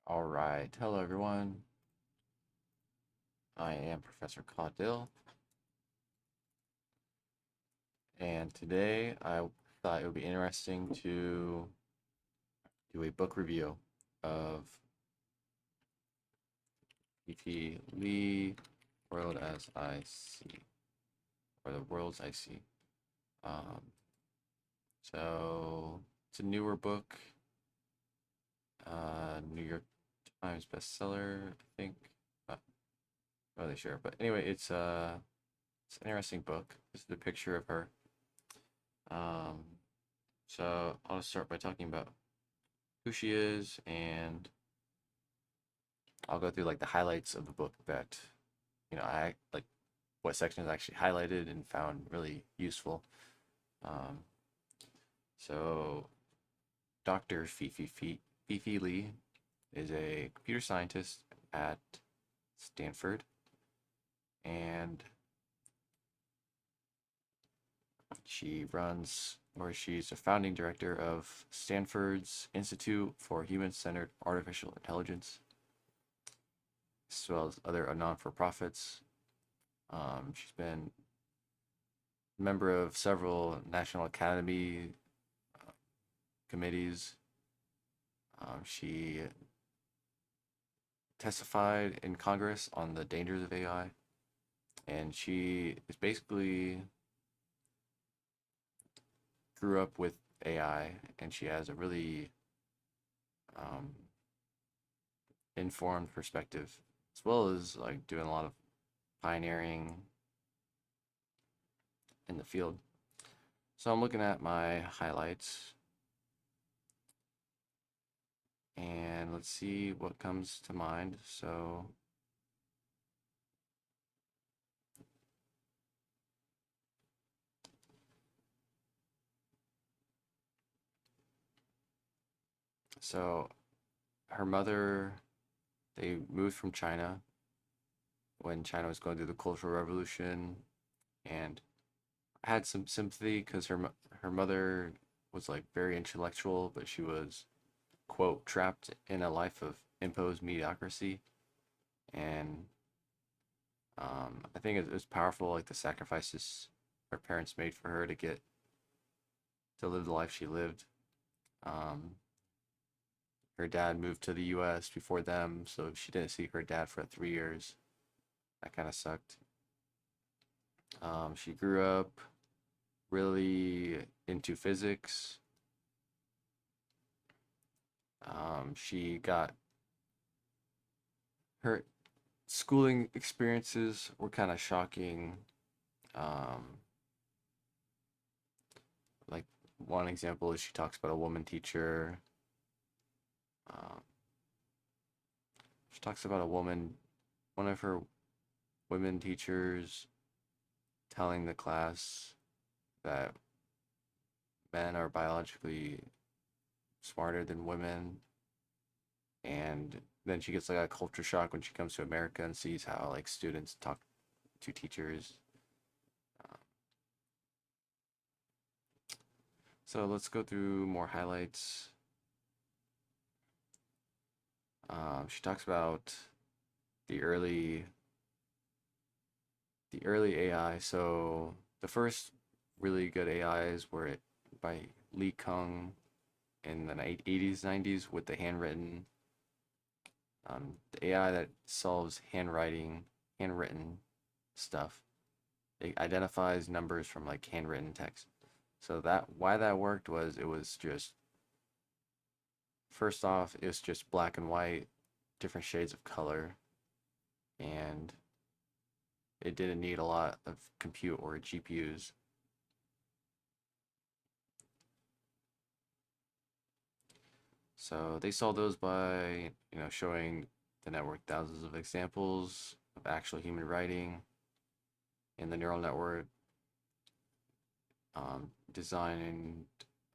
All right. Hello, everyone. I am Professor Caudill, and today I thought it would be interesting to do a book review of Fei-Fei Lee, World as I See, or The Worlds I See. Um, so it's a newer book, New York Times bestseller, I think. Not really sure, but anyway, it's an interesting book. This is the picture of her. Um, so I'll just start by talking about who she is, and I'll go through like the highlights of the book that I like, what sections I actually highlighted and found really useful. Um, so Dr. Fei-Fei Lee is a computer scientist at Stanford, and she's a founding director of Stanford's Institute for Human-Centered Artificial Intelligence, as well as other non-for-profits. She's been a member of several National Academy committees. She testified in Congress on the dangers of AI, and she is basically grew up with AI, and she has a really um, informed perspective, as well as like doing a lot of pioneering in the field. So I'm looking at my highlights, and let's see what comes to mind. So her mother, they moved from China when China was going through the Cultural Revolution, and I had some sympathy because her mother was like very intellectual, but she was, quote, trapped in a life of imposed mediocrity. And I think it was powerful, like the sacrifices her parents made for her to get to live the life she lived. Um, Her dad moved to the U.S. before them, so she didn't see her dad for 3 years. That kind of sucked. She grew up really into physics. She got her schooling experiences were kind of shocking. Um, like one example is she talks about a woman teacher. Um, she talks about one of her women teachers telling the class that men are biologically smarter than women, and then she gets like a culture shock when she comes to America and sees how like students talk to teachers. Uh, so let's go through more highlights. She talks about the early the early AI. So the first really good AIs were by Lee Kung in the 80s, 90s with the the AI that solves handwritten stuff. It identifies numbers from like handwritten text. So that why that worked was it was just first off, it was just black and white, different shades of color, and it didn't need a lot of compute or GPUs. So they solved those by, showing the network thousands of examples of actual human writing in the neural network, designed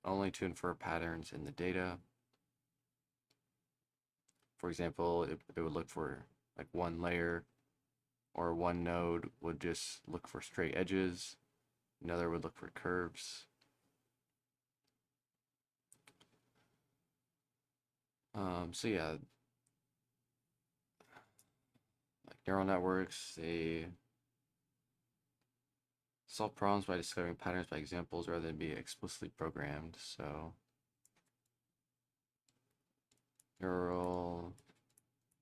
only to infer patterns in the data. For example, it would look for like one layer, or one node would just look for straight edges, another would look for curves. So yeah, neural networks, they solve problems by discovering patterns by examples rather than be explicitly programmed. So neural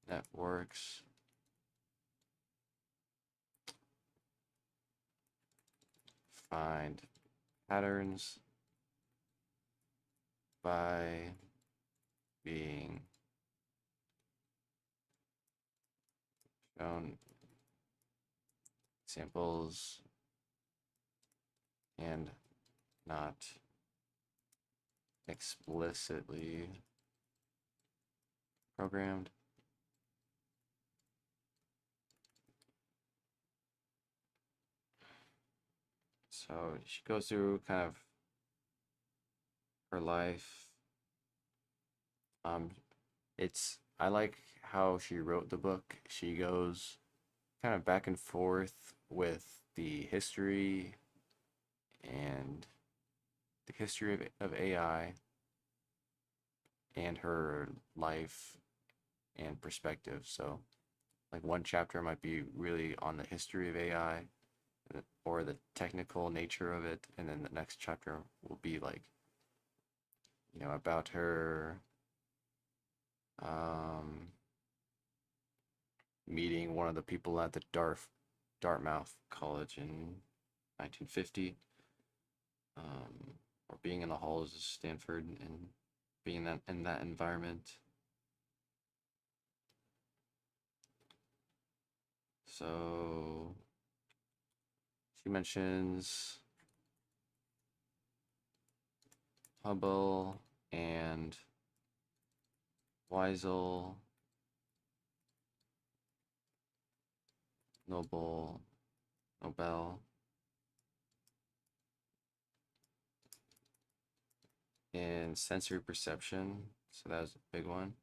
networks find patterns by being shown examples and not explicitly programmed. So she goes through kind of her life. Um, I like how she wrote the book. She goes kind of back and forth with the history and the history of AI and her life and perspective. So, like one chapter might be really on the history of AI or the technical nature of it, and then the next chapter will be like, about her um, meeting one of the people at the Dartmouth College in 1950, or being in the halls of Stanford and being in that environment. So she mentions Hubble and Weisel, Nobel, in sensory perception. So that was a big one.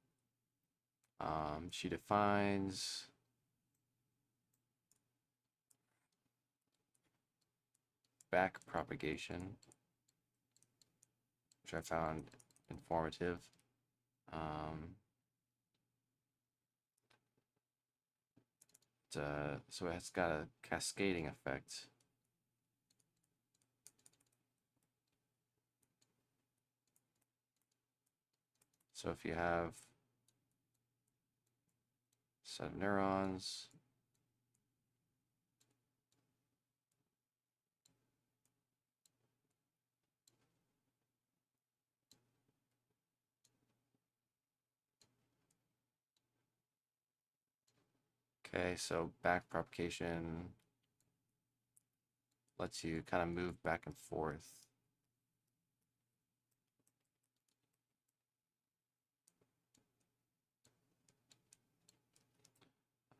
She defines back propagation, which I found informative. Um, so it's got a cascading effect. So if you have a set of neurons, okay, so back propagation lets you kind of move back and forth.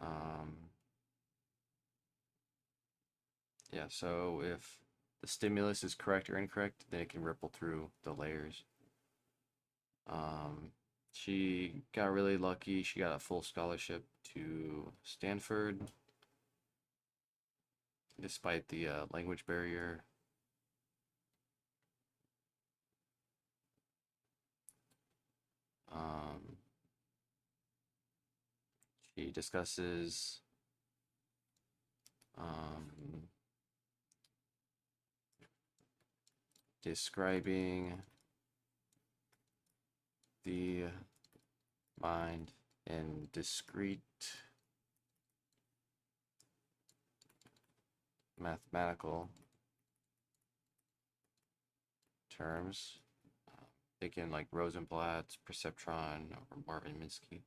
Um, yeah, so if the stimulus is correct or incorrect, then it can ripple through the layers. She got really lucky. She got a full scholarship to Stanford, despite the language barrier. Um, she discusses describing the mind in discrete mathematical terms, thinking like Rosenblatt's perceptron or Marvin Minsky.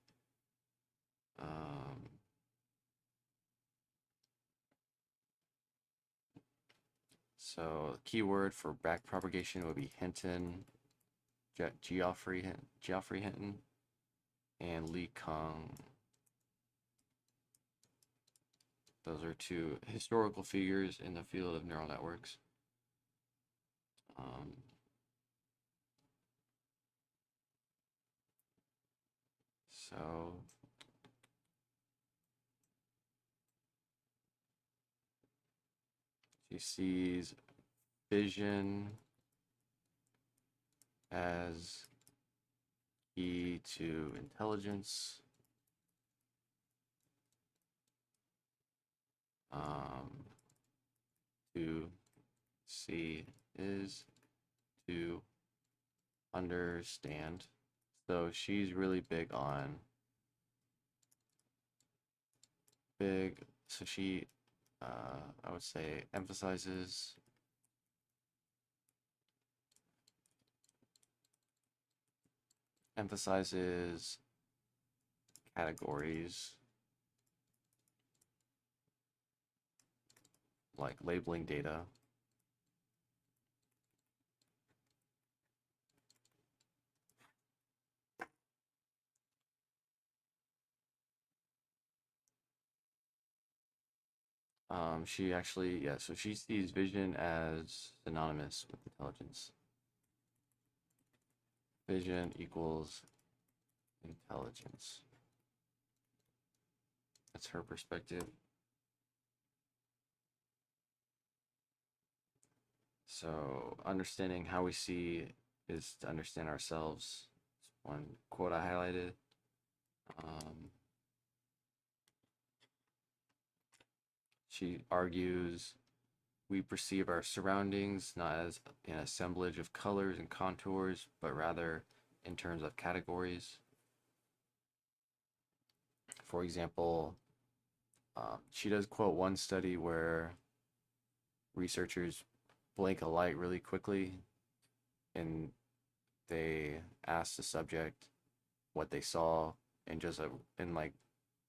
So the keyword for back propagation would be Hinton, Geoffrey Hinton, and Li Kang. Those are two historical figures in the field of neural networks. So she sees vision as key to intelligence. To see is to understand. So she's really big on so she, I would say, emphasizes categories like labeling data. She actually, yeah, so she sees vision as synonymous with intelligence. Vision equals intelligence. That's her perspective. So understanding how we see is to understand ourselves. One quote I highlighted. She argues we perceive our surroundings not as an assemblage of colors and contours, but rather in terms of categories. For example, she does quote one study where researchers blink a light really quickly and they asked the subject what they saw in in like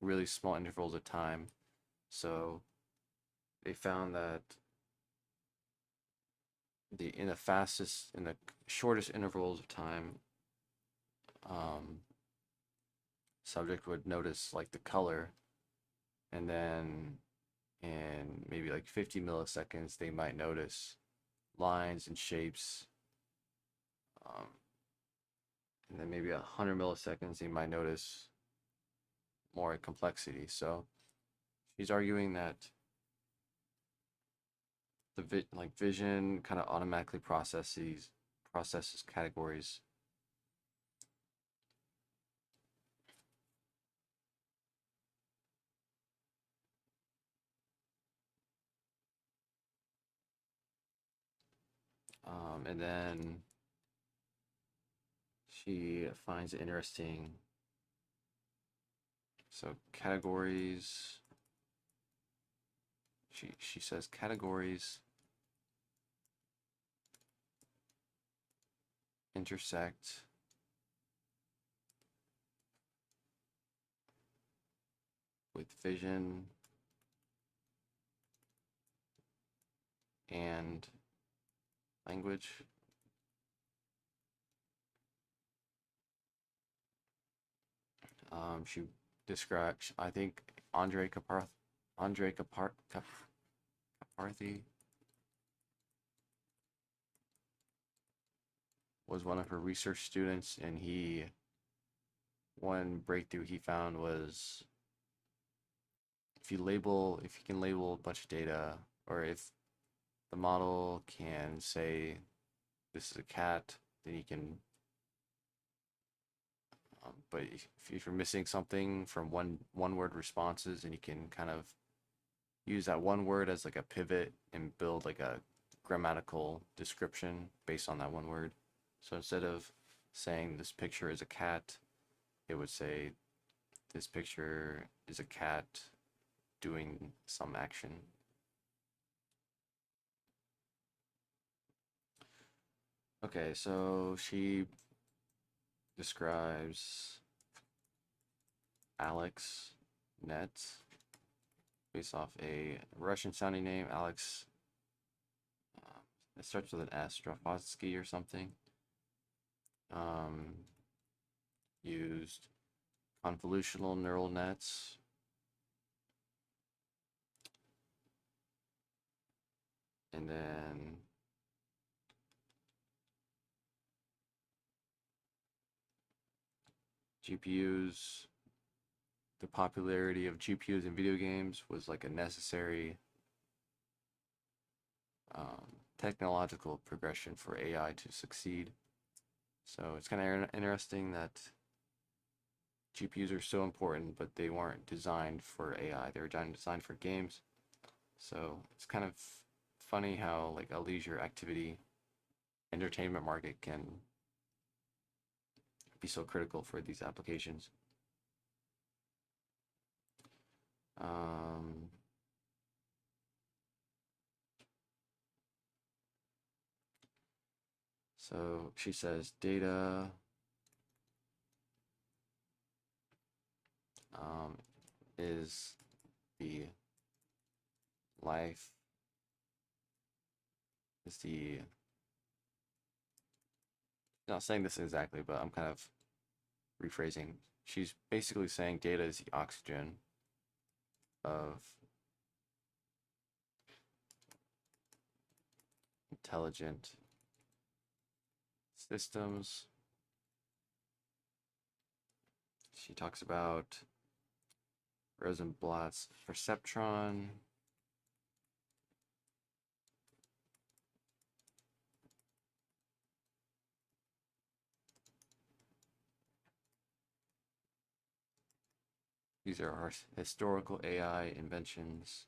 really small intervals of time. So they found that in the shortest intervals of time, um, subject would notice like the color, and then in maybe like 50 milliseconds they might notice lines and shapes, um, and then maybe 100 milliseconds they might notice more complexity. So she's arguing that like vision kind of automatically processes categories. And then she finds it interesting. So categories, she says categories intersect with vision and language. She describes, I think, Andre Kaparthy was one of her research students, and one breakthrough he found was if you can label a bunch of data, or if the model can say this is a cat, then you can. But if you're missing something from one word responses, and you can kind of use that one word as like a pivot and build like a grammatical description based on that one word. So instead of saying this picture is a cat, it would say this picture is a cat doing some action. Okay, so she describes Alex Net based off a Russian sounding name, Alex. It starts with an S, Strafatsky or something. Used convolutional neural nets. And then GPUs, the popularity of GPUs in video games was like a necessary technological progression for AI to succeed. So it's kind of interesting that GPUs are so important, but they weren't designed for AI. They were designed for games. So it's kind of funny how like a leisure activity entertainment market can be so critical for these applications. Um, so she says data um, is the life is the not saying this exactly, but I'm kind of rephrasing. She's basically saying data is the oxygen of intelligent systems. She talks about Rosenblatt's perceptron. These are our historical AI inventions.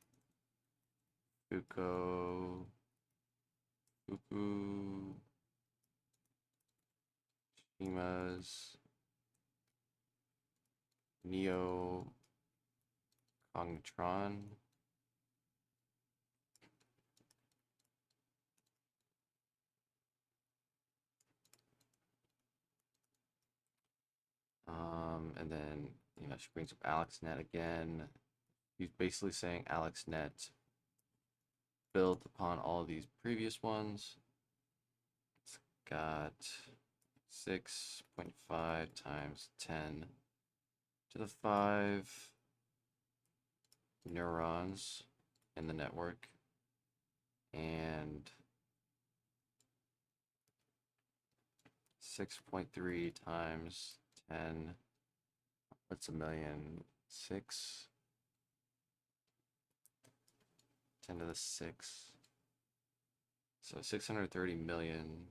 Foucault, schemas, neo cognitron. And then, she brings up AlexNet again. He's basically saying AlexNet built upon all these previous ones. It's got 6.5 times 10 to the 5 neurons in the network, and 6.3 times 10, what's a million? 6, 10 to the 6. So 630 million.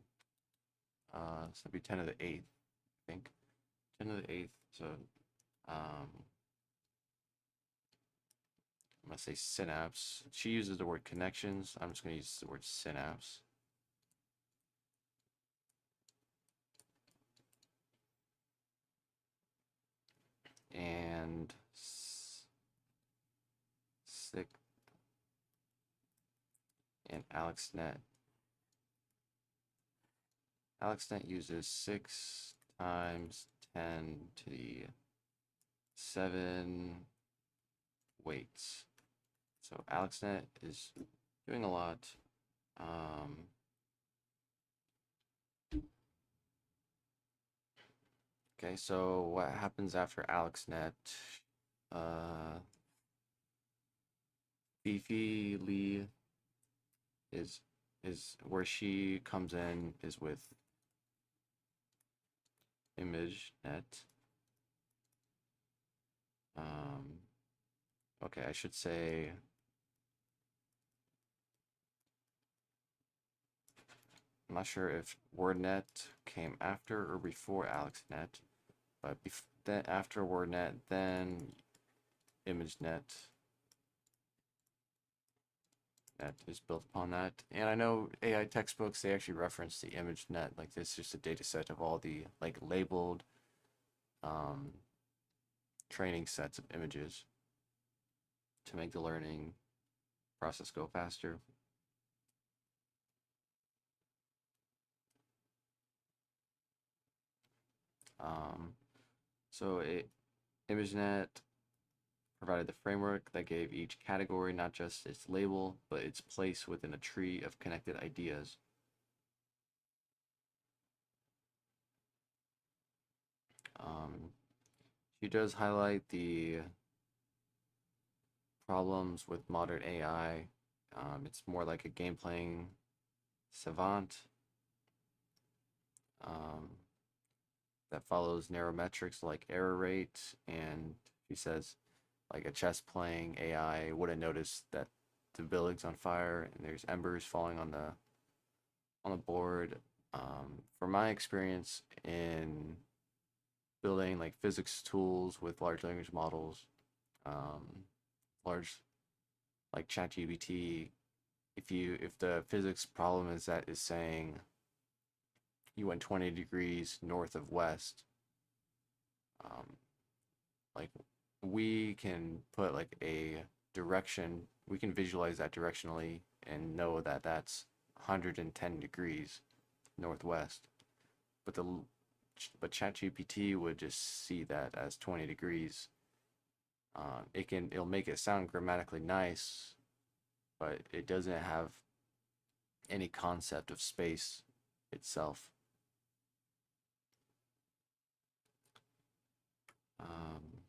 So that'd be 10 to the 8th, I think. 10 to the 8th. So I'm going to say synapse. She uses the word connections. I'm just going to use the word synapse. And AlexNet. AlexNet uses 6 times 10 to the 7 weights. So AlexNet is doing a lot. Okay, so what happens after AlexNet? Fei-Fei Li is where she comes in is with ImageNet. Okay, I should say I'm not sure if WordNet came after or before AlexNet, but then after WordNet, then ImageNet that is built upon that. And I know AI textbooks, they actually reference the ImageNet, like this is just a data set of all the like labeled um, training sets of images to make the learning process go faster. Um, so ImageNet provided the framework that gave each category not just its label, but its place within a tree of connected ideas. She does highlight the problems with modern AI. It's more like a game playing savant um, that follows narrow metrics like error rate. And she says, like a chess playing AI wouldn't notice that the building's on fire and there's embers falling on the board. From my experience in building like physics tools with large language models, large like ChatGPT, if the physics problem is saying you went 20 degrees north of west, um, like we can put like a direction, we can visualize that directionally and know that that's 110 degrees northwest. But the but ChatGPT would just see that as 20 degrees. It'll make it sound grammatically nice, but it doesn't have any concept of space itself. Um,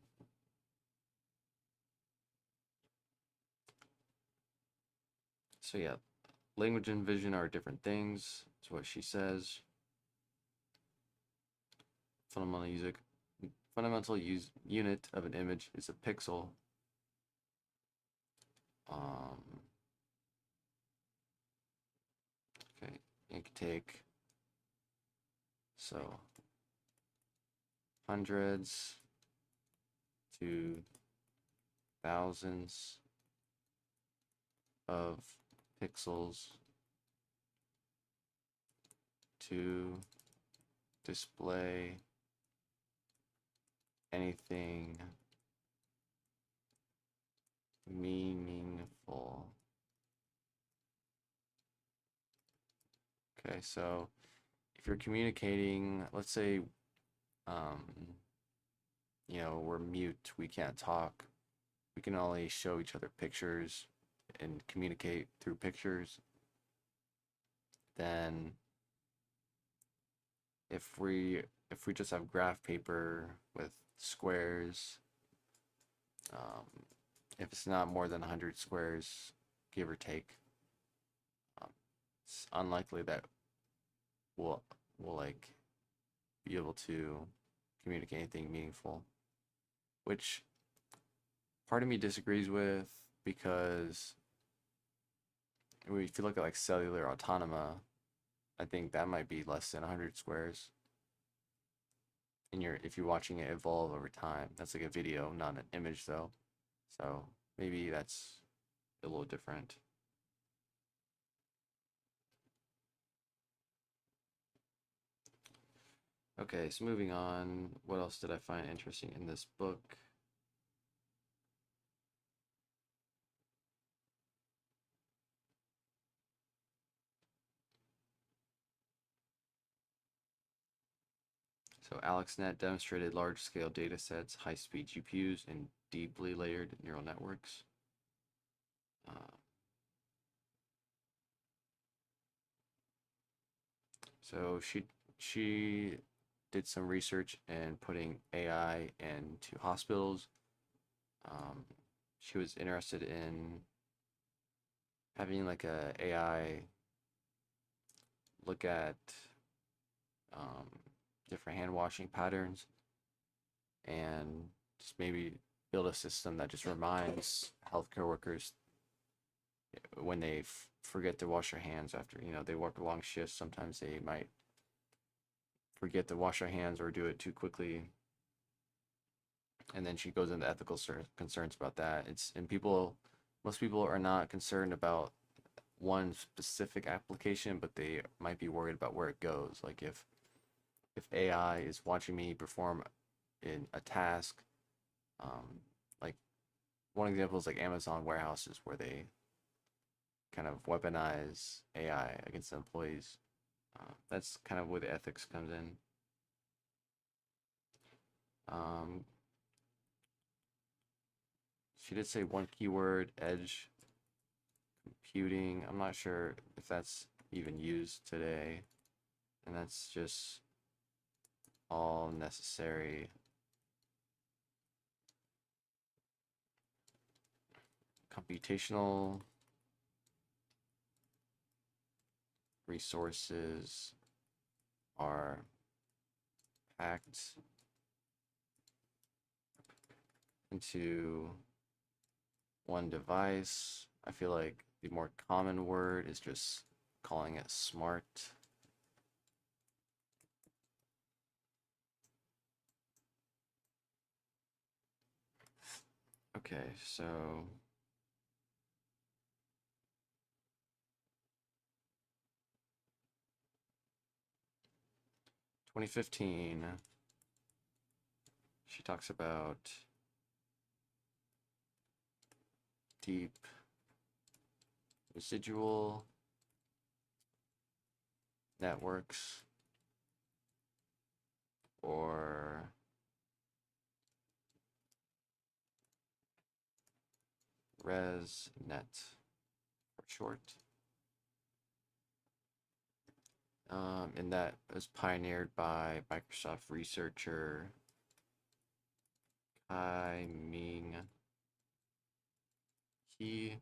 so yeah, language and vision are different things. That's what she says. Fundamental unit of an image is a pixel. Um, okay, you can take so hundreds to thousands of pixels to display anything meaningful. Okay, so if you're communicating, let's say, um, we're mute, we can't talk, we can only show each other pictures and communicate through pictures, then if we just have graph paper with squares, um, if it's not more than 100 squares, give or take, it's unlikely that we'll like be able to communicate anything meaningful, which part of me disagrees with, because if you look at like cellular autonoma, I think that might be less than 100 squares. And if you're watching it evolve over time, that's like a video, not an image though. So maybe that's a little different. Okay, so moving on, what else did I find interesting in this book? So AlexNet demonstrated large-scale data sets, high-speed GPUs, and deeply layered neural networks. So she did some research in putting AI into hospitals. Um, she was interested in having like a AI look at um, different hand washing patterns and just maybe build a system that just reminds healthcare workers when they forget to wash their hands after they work long shifts. Sometimes they might forget to wash their hands or do it too quickly, and then she goes into ethical concerns about that. Most people are not concerned about one specific application, but they might be worried about where it goes. Like if AI is watching me perform in a task, like one example is like Amazon warehouses, where they kind of weaponize AI against the employees. That's kind of where the ethics comes in. Um, she did say one keyword, edge computing. I'm not sure if that's even used today, and that's just all necessary computational resources are packed into one device. I feel like the more common word is just calling it smart. Okay, so 2015, she talks about deep residual networks or ResNet for short. And that was pioneered by Microsoft researcher Kai Ming He.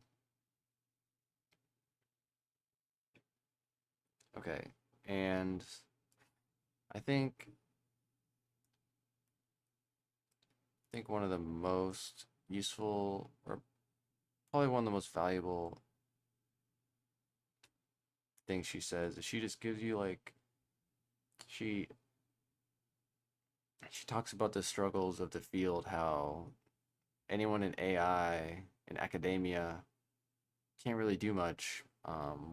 Okay, and I think one of the most useful, or probably one of the most valuable things she says is she just gives you like she she talks about the struggles of the field, how anyone in AI in academia can't really do much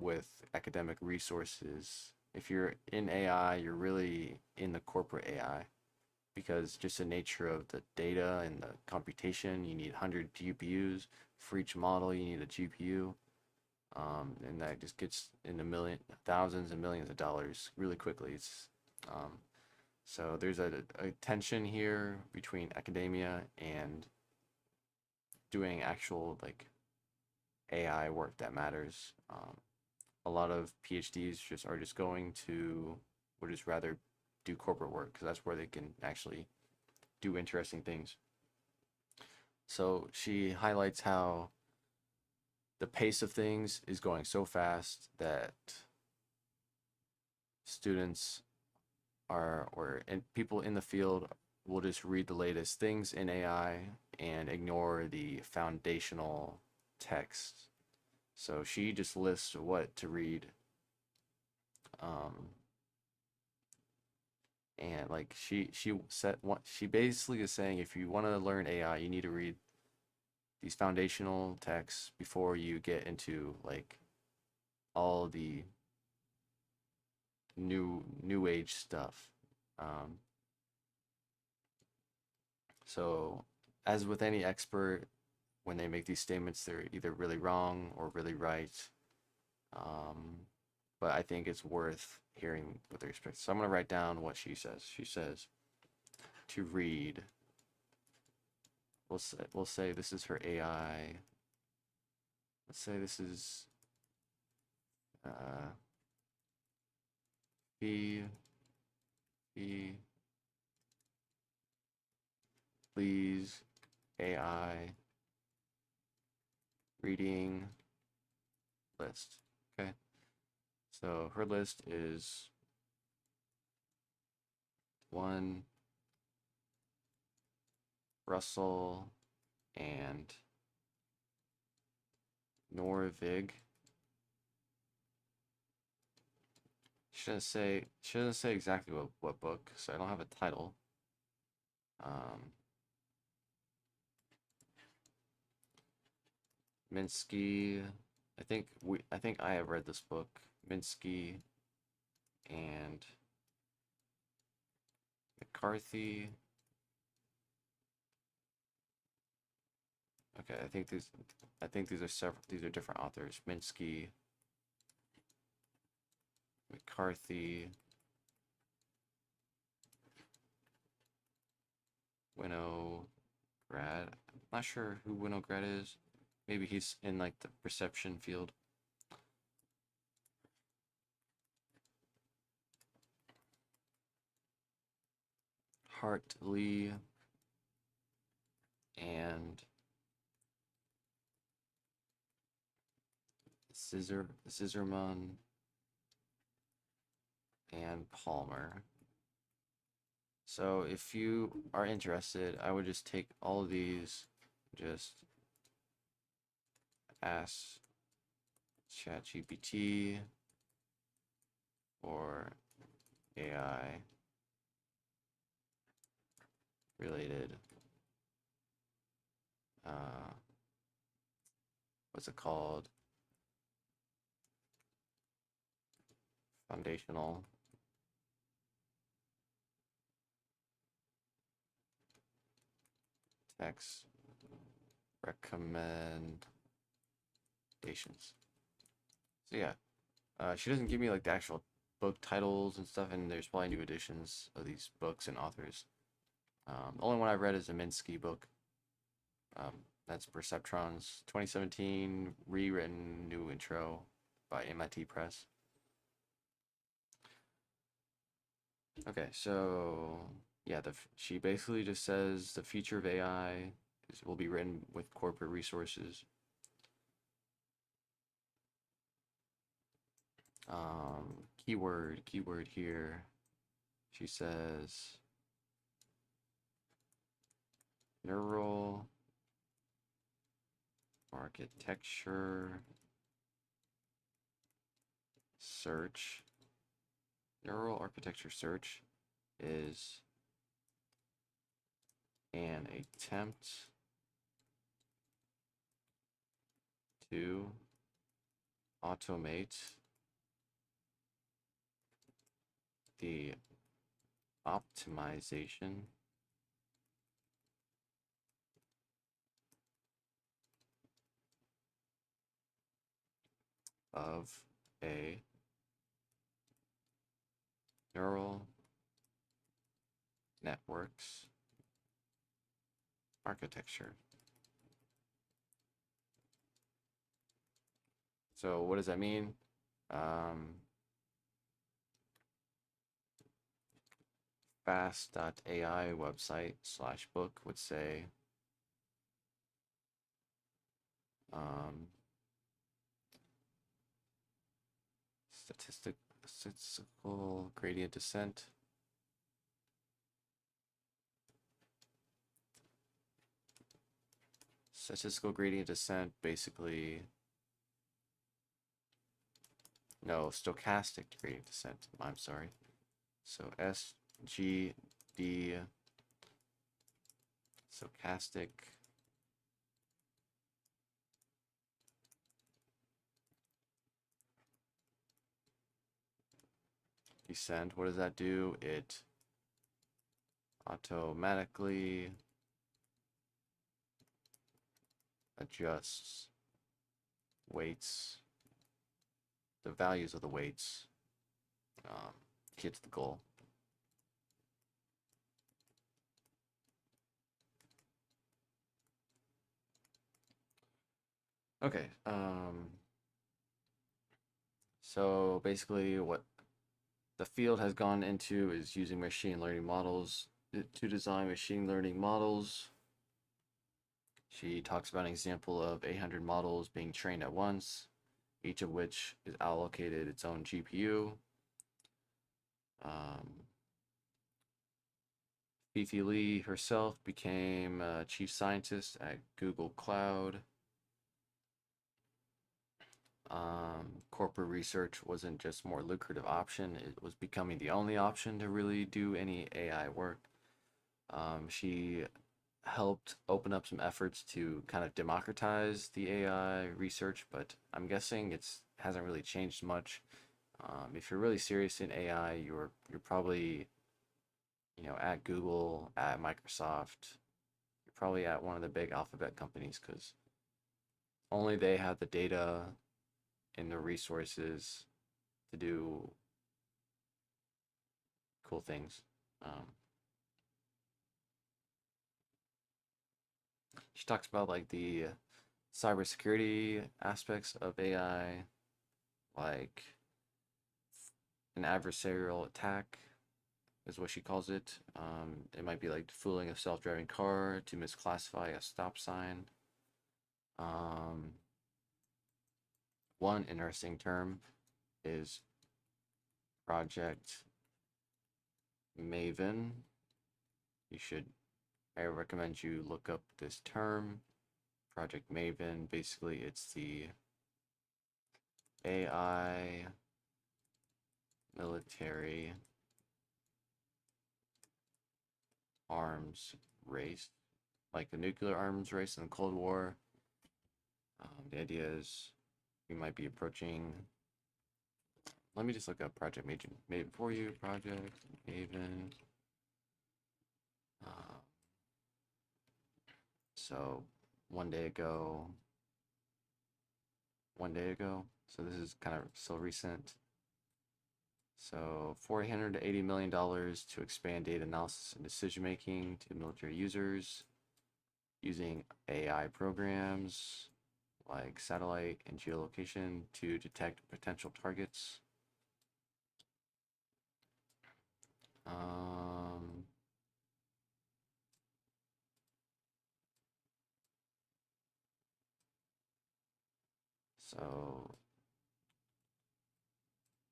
with academic resources. If you're in AI, you're really in the corporate AI because just the nature of the data and the computation, you need 100 GPUs. For each model, you need a GPU. And that just gets into thousands and millions of dollars really quickly. So there's a tension here between academia and doing actual like AI work that matters. A lot of PhDs are just going to would just rather do corporate work because that's where they can actually do interesting things. So she highlights how the pace of things is going so fast that students and people in the field will just read the latest things in AI and ignore the foundational text. So she just lists what to read. And like she basically is saying if you want to learn AI, you need to read these foundational texts before you get into like all the new age stuff. Um, so as with any expert, when they make these statements, they're either really wrong or really right. But I think it's worth hearing with respect. So I'm gonna write down what she says. She says to read. We'll say this is her AI. Let's say this is uh, Fee. Please AI reading list. Okay. So her list is one Russell and Norvig. She doesn't say exactly what book, so I don't have a title. Minsky. I think I have read this book. Minsky and McCarthy. Okay, I think these are several. These are different authors. Minsky, McCarthy, Winograd. I'm not sure who Winograd is. Maybe he's in like the perception field. Hartley and Zizerman and Palmer. So if you are interested, I would just take all of these, just ask ChatGPT or AI related, what's it called? Foundational text recommendations. So yeah, she doesn't give me like the actual book titles and stuff, and there's probably new editions of these books and authors. The only one I've read is a Minsky book. That's Perceptron's 2017 rewritten new intro by MIT Press. Okay, so yeah, she basically just says the future of AI will be written with corporate resources. Keyword here. She says neural architecture search. Neural architecture search is an attempt to automate the optimization of a neural networks architecture. So what does that mean? Fast.ai website / book would say statistical gradient descent basically, no, stochastic gradient descent, I'm sorry. So SGD, stochastic descent. What does that do? It automatically adjusts weights, the values of the weights, to get to the goal. Okay, so basically what the field has gone into is using machine learning models to design machine learning models. She talks about an example of 800 models being trained at once, each of which is allocated its own GPU. Fei-Fei herself became chief scientist at Google Cloud. Corporate research wasn't just more lucrative option, it was becoming the only option to really do any AI work. She helped open up some efforts to kind of democratize the AI research, but I'm guessing it's hasn't really changed much. If you're really serious in AI, you're probably, you know, at Google, at Microsoft, you're probably at one of the big alphabet companies, because only they have the data and the resources to do cool things. She talks about like the cybersecurity aspects of AI, like an adversarial attack is what she calls it. It might be like fooling a self-driving car to misclassify a stop sign. One interesting term is Project Maven. I recommend you look up this term. Project Maven, basically it's the AI military arms race, like the nuclear arms race in the Cold War. The idea is we might be approaching. Let me just look up Project Maven for you. Project Maven. So one day ago, so this is kind of still recent. So $480 million to expand data analysis and decision making to military users using AI programs like satellite and geolocation to detect potential targets. So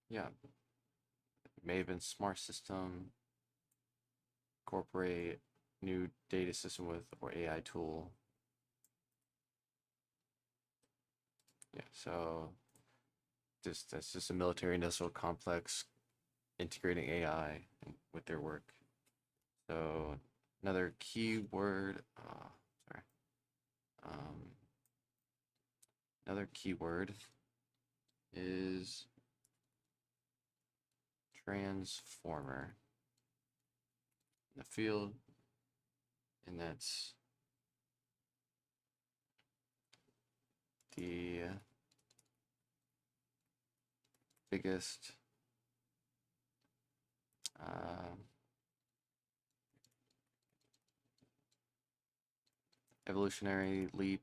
yeah, it may have been smart system, incorporate new data system with or AI tool. Yeah, so that's just a military industrial complex integrating AI with their work. So another keyword, sorry, um, another keyword is transformer in the field, and that's the biggest evolutionary leap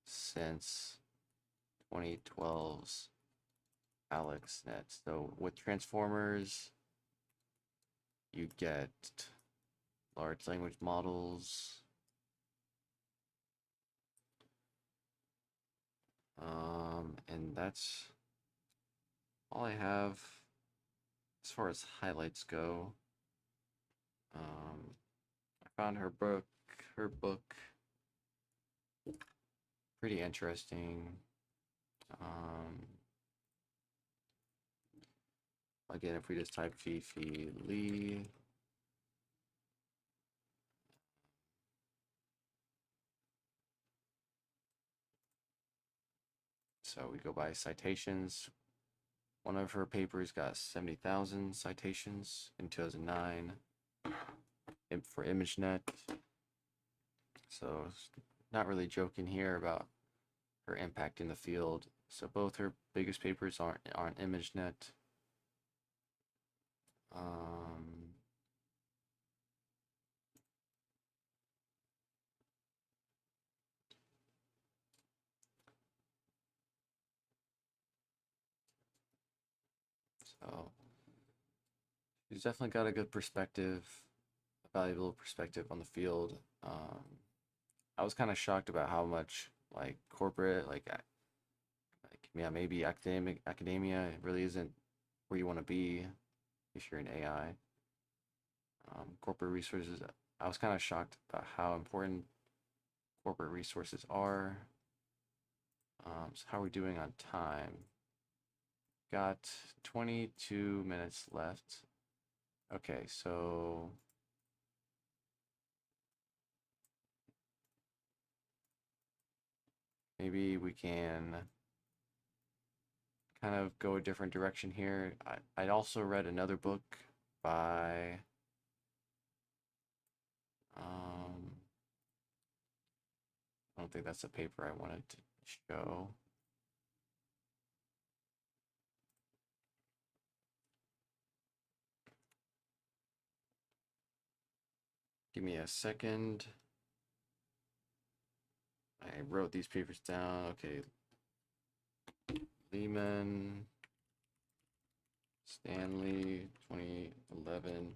since 2012's AlexNet. So with transformers, you get large language models, and that's all I have as far as highlights go. I found her book pretty interesting. Again, if we just type Fei-Fei Li, so we go by citations. One of her papers got 70,000 citations in 2009 for ImageNet. So not really joking here about her impact in the field. So both her biggest papers are on ImageNet. So she's definitely got a good perspective, a valuable perspective on the field. I was kind of shocked about how much like corporate, yeah, maybe academia really isn't where you want to be if you're in AI. Corporate resources, I was kind of shocked about how important corporate resources are. So how are we doing on time? Got 22 minutes left. Okay, so maybe we can kind of go a different direction here. I also read another book by I don't think that's the paper I wanted to show. Give me a second. I wrote these papers down. Okay. Lehman, Stanley, 2011.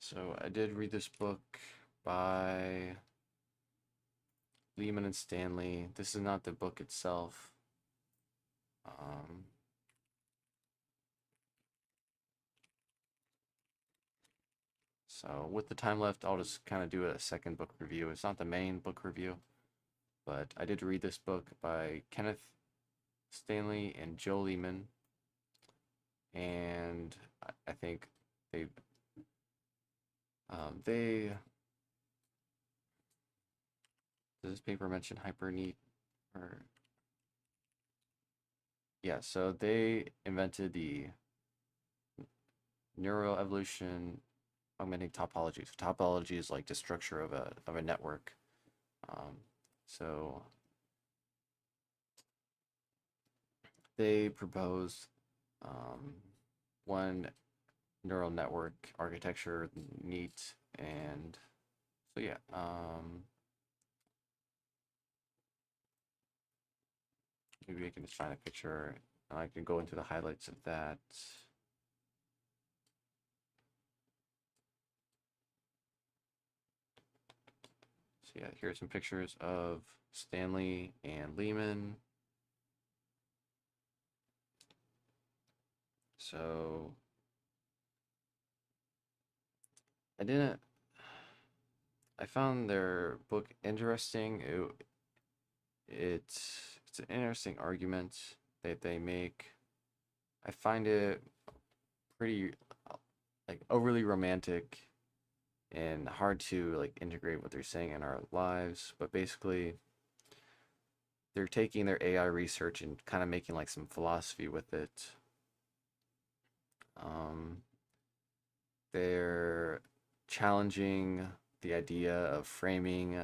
So I did read this book by Lehman and Stanley. This is not the book itself. So with the time left, I'll just kind of do a second book review. It's not the main book review, but I did read this book by Kenneth Stanley and Joe Lehman, and I think they Does this paper mention hyperneat or yeah, so they invented the neural evolution augmenting topology. So topology is like the structure of a network. Um, so they proposed um, one neural network architecture, neat, and so yeah. Maybe I can just find a picture and I can go into the highlights of that. So yeah, here's some pictures of Stanley and Lehman. So I didn't. I found their book interesting. It's an interesting argument that they make. I find it pretty like overly romantic and hard to like integrate what they're saying in our lives. But basically, they're taking their AI research and kind of making like some philosophy with it. Um, they're challenging the idea of framing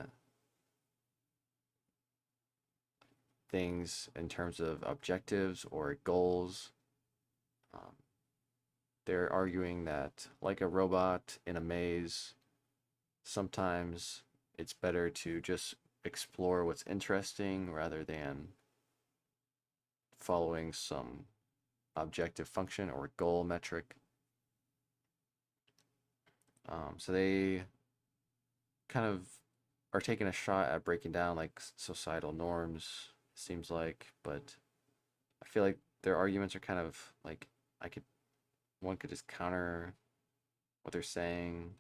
things in terms of objectives or goals. Um, they're arguing that, like a robot in a maze, sometimes it's better to just explore what's interesting rather than following some objective function or goal metric. So they kind of are taking a shot at breaking down like societal norms, seems like, but I feel like their arguments are kind of like I could one could just counter what they're saying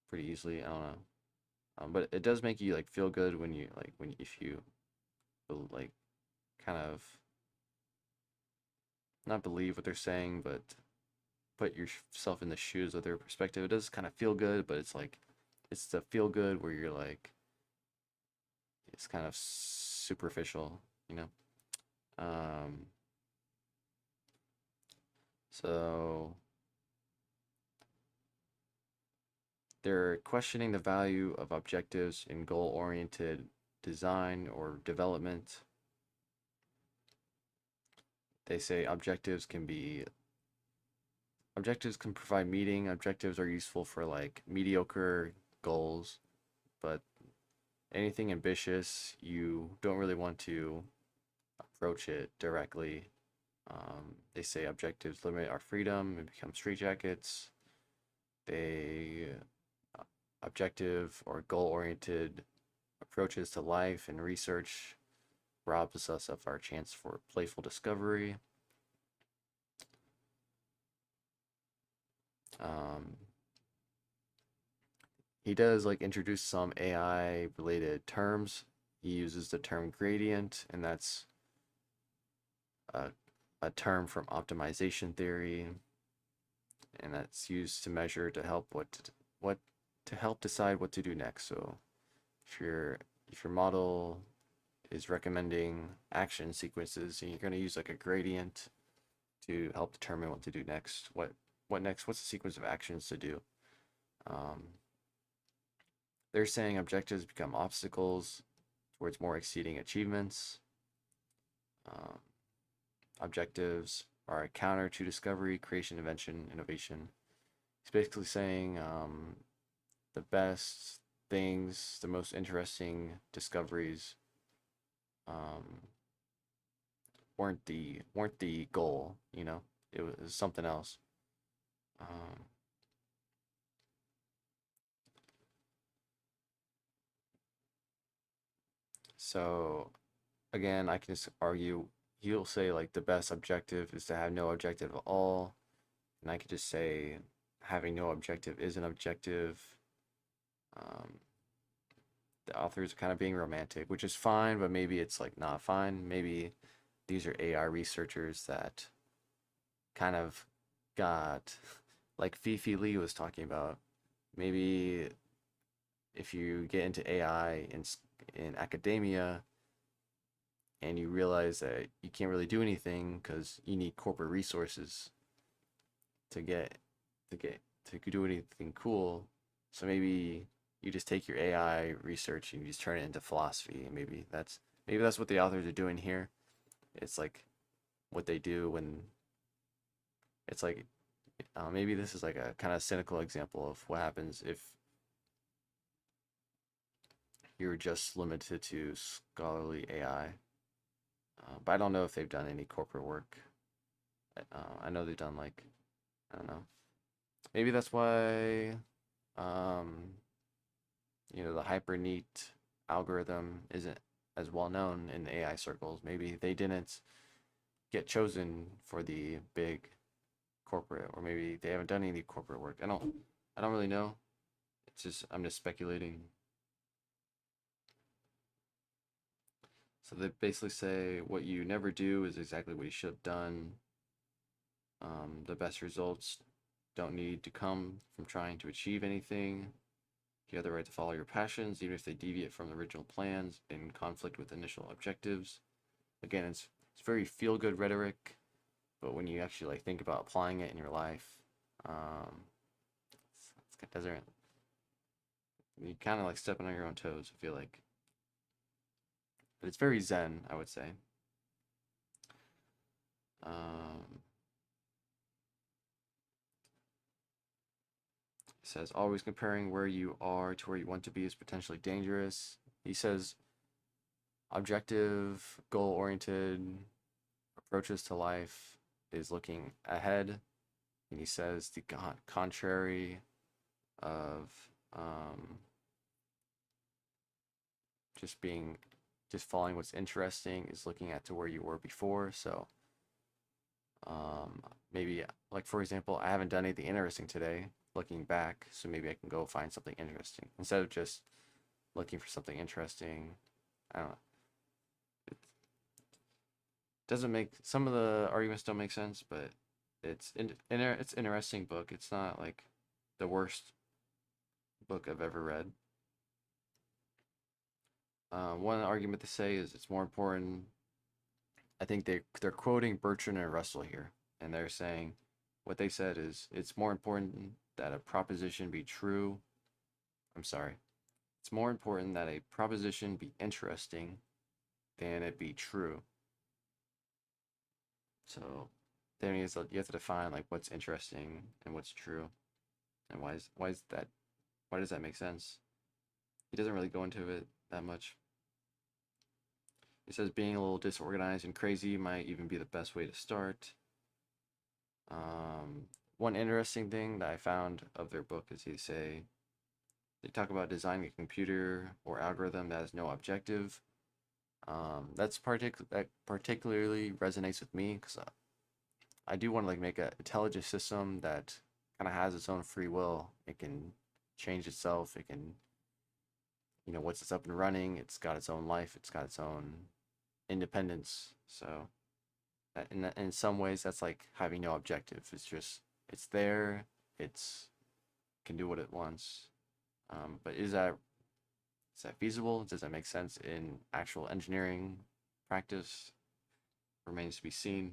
pretty easily. I don't know. But it does make you like feel good when you like when if you like kind of not believe what they're saying, but put yourself in the shoes of their perspective. It does kind of feel good, but it's like it's the feel good where you're like it's kind of superficial, you know. Um, so they're questioning the value of objectives in goal-oriented design or development. They say objectives can provide meaning. Objectives are useful for like mediocre goals, but anything ambitious, you don't really want to approach it directly. They say objectives limit our freedom and become straitjackets. They objective or goal-oriented approaches to life and research robs us of our chance for playful discovery. Um, he does like introduce some AI related terms. He uses the term gradient, and that's a, a term from optimization theory, and that's used to measure to help what to help decide what to do next. So if your model is recommending action sequences, and you're going to use like a gradient to help determine what to do next. What next? What's the sequence of actions to do? Um, they're saying objectives become obstacles towards more exceeding achievements. Um, objectives are a counter to discovery, creation, invention, innovation. It's basically saying the best things, the most interesting discoveries um, weren't the goal. You know, it was something else. Um, so again, I can just argue. He'll say like the best objective is to have no objective at all, and I could just say having no objective is an objective. Um, the authors are kind of being romantic, which is fine, but maybe it's like not fine. Maybe these are AI researchers that kind of got like Fei-Fei was talking about. Maybe if you get into AI in academia and you realize that you can't really do anything because you need corporate resources to get to get to do anything cool. So maybe you just take your AI research and you just turn it into philosophy, and maybe that's what the authors are doing here. It's like what they do when it's like maybe this is like a kind of cynical example of what happens if you're just limited to scholarly AI. But I don't know if they've done any corporate work. I know they've done like, I don't know. Maybe that's why, um, the hyper neat algorithm isn't as well known in AI circles. Maybe they didn't get chosen for the big corporate, or maybe they haven't done any corporate work. I don't really know. I'm just speculating. So they basically say what you never do is exactly what you should have done. The best results don't need to come from trying to achieve anything. You have the right to follow your passions, even if they deviate from the original plans in conflict with initial objectives. Again, it's very feel-good rhetoric, but when you actually like think about applying it in your life, um, it doesn't. You kind of like stepping on your own toes. I feel like, but it's very zen, I would say. Um, He says, always comparing where you are to where you want to be is potentially dangerous. He says, objective, goal oriented approaches to life is looking ahead. And he says, the contrary of just being, just following what's interesting is looking at to where you were before. So, maybe, like, for example, I haven't done anything interesting today looking back, so maybe I can go find something interesting instead of just looking for something interesting. I don't know. It doesn't make some of the arguments don't make sense, but it's interesting book. It's not like the worst book I've ever read. One argument to say is it's more important. I think they're quoting Bertrand and Russell here, and they're saying what they said is it's more important that a proposition be true. I'm sorry. It's more important that a proposition be interesting than it be true. So then you have to define like what's interesting and what's true, and why does that make sense? He doesn't really go into it that much. He says being a little disorganized and crazy might even be the best way to start. One interesting thing that I found of their book is they talk about designing a computer or algorithm that has no objective. That particularly resonates with me because I do want to like make an intelligent system that kind of has its own free will. It can change itself. It can, once it's up and running, it's got its own life. It's got its own independence. So, in some ways, that's like having no objective. It's there. It's can do what it wants. But is that feasible? Does that make sense in actual engineering practice? Remains to be seen.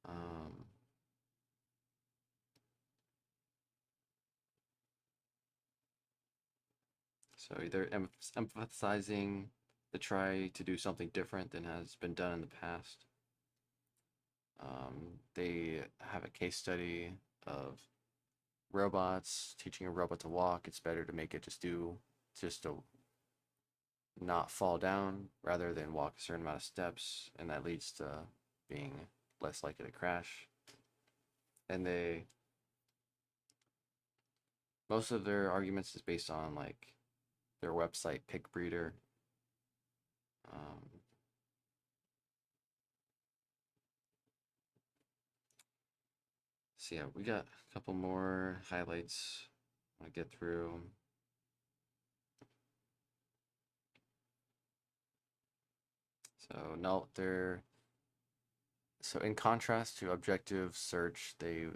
Um, so they're emphasizing the try to do something different than has been done in the past. They have a case study of robots teaching a robot to walk. It's better to make it just to not fall down rather than walk a certain amount of steps, and that leads to being less likely to crash. And most of their arguments is based on like their website pick breeder. Um, so yeah, we got a couple more highlights I want to get through. So no, so in contrast to objective search, they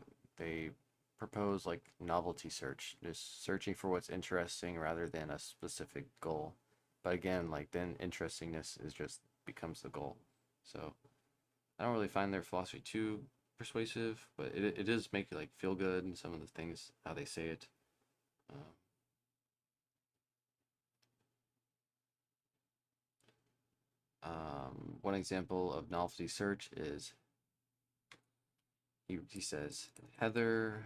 propose like novelty search, just searching for what's interesting rather than a specific goal. But again, like then interestingness is just becomes the goal. So I don't really find their philosophy too persuasive, but it does make you like feel good and some of the things how they say it. Um, One example of novelty search is he says Heather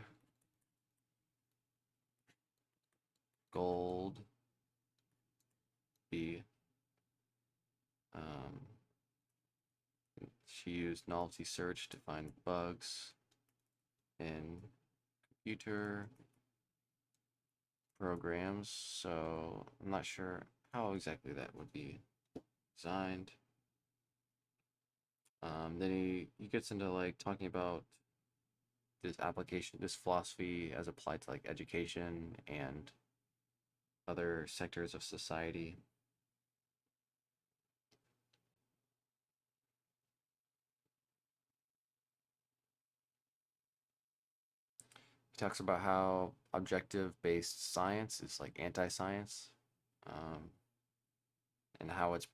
Gold B. Um, she used novelty search to find bugs in computer programs, so I'm not sure how exactly that would be designed. Then he gets into like talking about this application, this philosophy as applied to like education and other sectors of society. He talks about how objective-based science is like anti-science, um, and how it's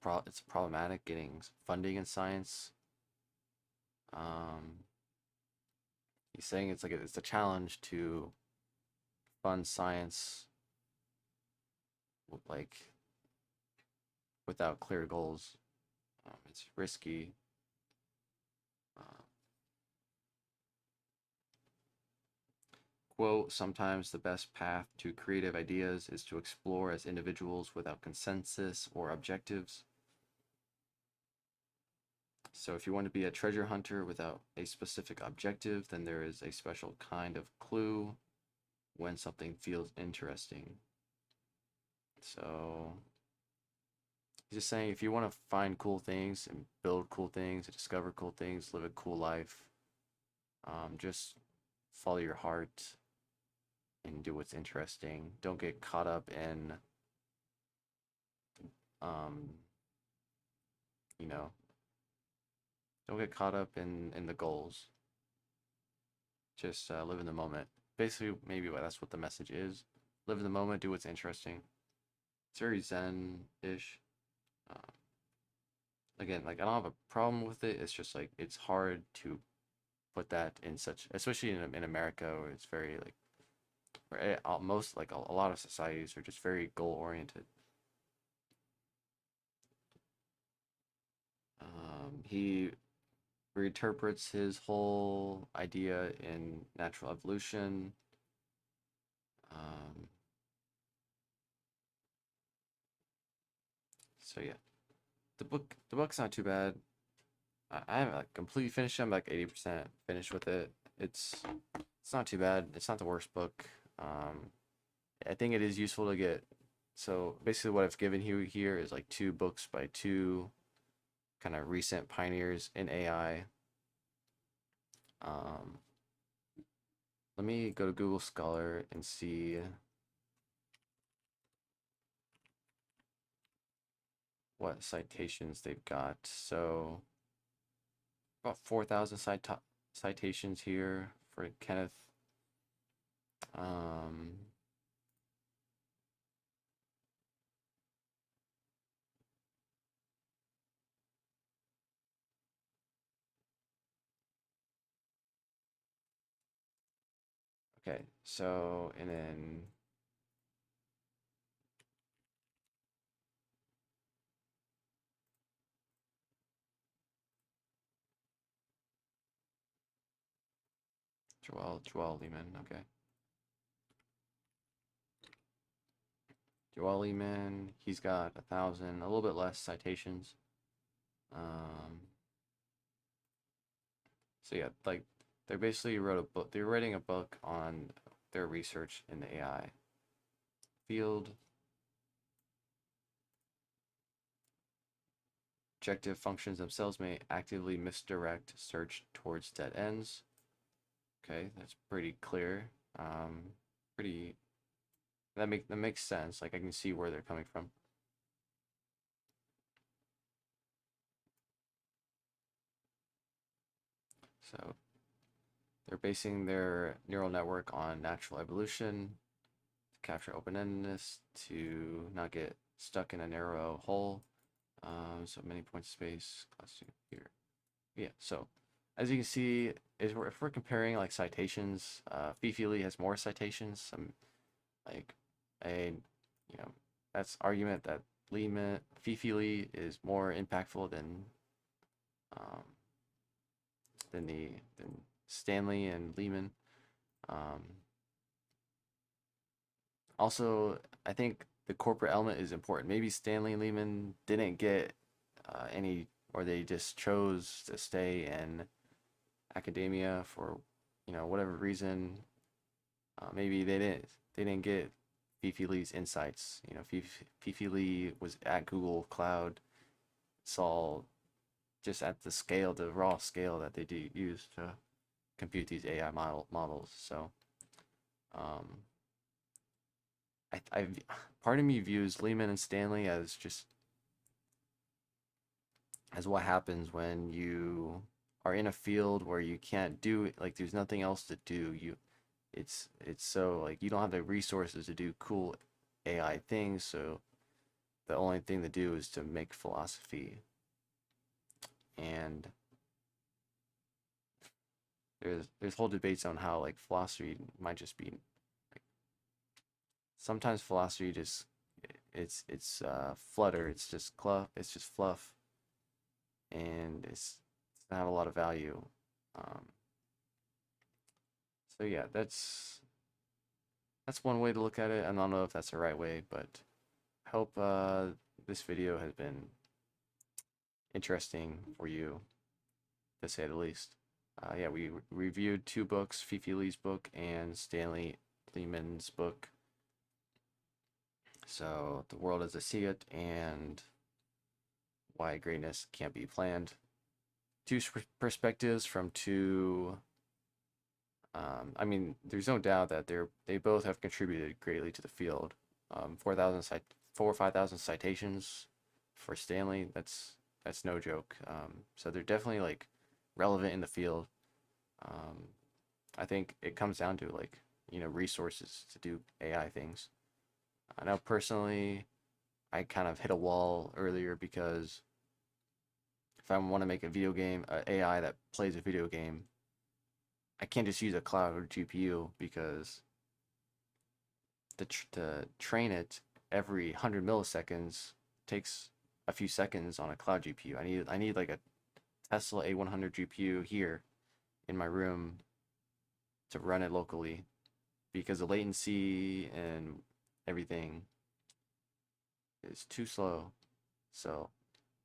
problematic getting funding in science. Um, he's saying it's like it's a challenge to fund science like without clear goals. It's risky. Uh, Quote, sometimes the best path to creative ideas is to explore as individuals without consensus or objectives. So if you want to be a treasure hunter without a specific objective, then there is a special kind of clue when something feels interesting. So he's just saying if you want to find cool things and build cool things, and discover cool things, live a cool life, just follow your heart and do what's interesting. Don't get caught up in, um, you know, don't get caught up in the goals. Just live in the moment. Basically, maybe that's what the message is. Live in the moment, do what's interesting. It's very zen-ish. Uh, Again, like I don't have a problem with it. It's just like it's hard to put that in such, especially in America, where it's very like, where most like a lot of societies are just very goal oriented. He reinterprets his whole idea in natural evolution. Um, so yeah, the book's not too bad. I haven't like completely finished it. I'm like 80% finished with it. It's not too bad. It's not the worst book. I think it is useful to get. So basically, what I've given you here is like two books by two kind of recent pioneers in AI. Um, Let me go to Google Scholar and see what citations they've got. So about 4,000 citations here for Kenneth. Um, okay, so and then Joel Lehman. Okay, Joel Lehman. He's got 1,000, a little bit less citations. Um, so yeah, like they basically wrote a book. They're writing a book on their research in the AI field. Objective functions themselves may actively misdirect search towards dead ends. Okay, that's pretty clear. Pretty that makes sense. Like I can see where they're coming from. So They're basing their neural network on natural evolution to capture open-endedness, to not get stuck in a narrow hole. So many points of space, class two computer. Yeah, so as you can see, if we're comparing like citations, Fei-Fei has more citations. Some like a, you know, that's argument that Lehman Fei-Fei is more impactful um, than Stanley and Lehman. Um, Also, I think the corporate element is important. Maybe Stanley and Lehman didn't get any, or they just chose to stay in academia for, whatever reason. Maybe they didn't get Fifi Lee's insights. Fifi Lee was at Google Cloud, saw just at the scale, the raw scale that they do use to compute these AI models. So, um, I part of me views Lehman and Stanley as just as what happens when you are in a field where you can't do it, like there's nothing else to do. It's so like you don't have the resources to do cool AI things, so the only thing to do is to make philosophy. And there's whole debates on how like philosophy might just be like, sometimes philosophy just it's flutter, it's just fluff, and it's not have a lot of value. Um, so yeah, that's one way to look at it. I don't know if that's the right way, but I hope this video has been interesting for you, to say the least. Yeah, we reviewed two books, Fifi Lee's book and Stanley Lehman's book. So, The World as I See It and Why Greatness Can't Be Planned. Two perspectives from two. I mean, there's no doubt that they both have contributed greatly to the field. 4 or 5,000 citations for Stanley. That's no joke. So they're definitely like relevant in the field. Um, I think it comes down to like resources to do AI things. I know personally, I kind of hit a wall earlier because if I want to make a video game, AI that plays a video game, I can't just use a cloud GPU because to train it every 100 milliseconds takes a few seconds on a cloud GPU. I need like a Tesla A100 GPU here in my room to run it locally because the latency and everything is too slow. So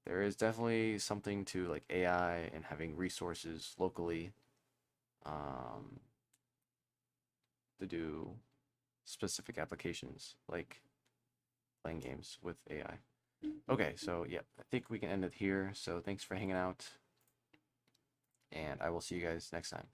there is definitely something to like AI and having resources locally um, to do specific applications like playing games with AI. Okay, so yeah, I think we can end it here. So thanks for hanging out, and I will see you guys next time.